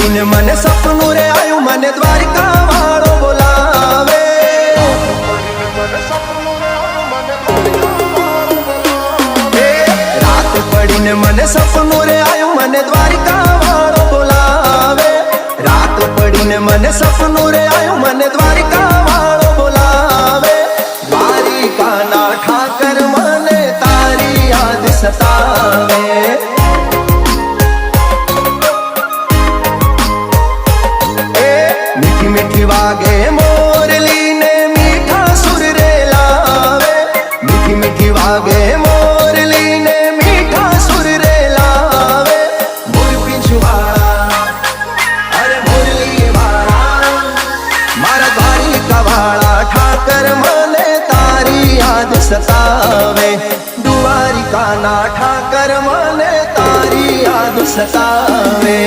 पड़ीने मने सपनू रे आयु मने द्वारिका वाळो बोलावे। रात पड़ीने मने सपनू रे आयु मने द्वारिका वाळो बोलावे। रात पड़ीने मने सपनू रे आयु मने द्वारिका वाळो बोलावे। द्वारिका ना ठाकर मने तारी याद सतावे। मीठी मीठी वागे मोरली ने मीठा सुर रे लावे। मीठी मीठी वागे मोरली ने मीठा सुर रे लावे। मोर पिछवाड़ा अरे मुरली वाला मारा द्वारिका वाला ठाकर मने तारी याद सतावे। द्वारिका ना ठाकर मने तारी याद सतावे।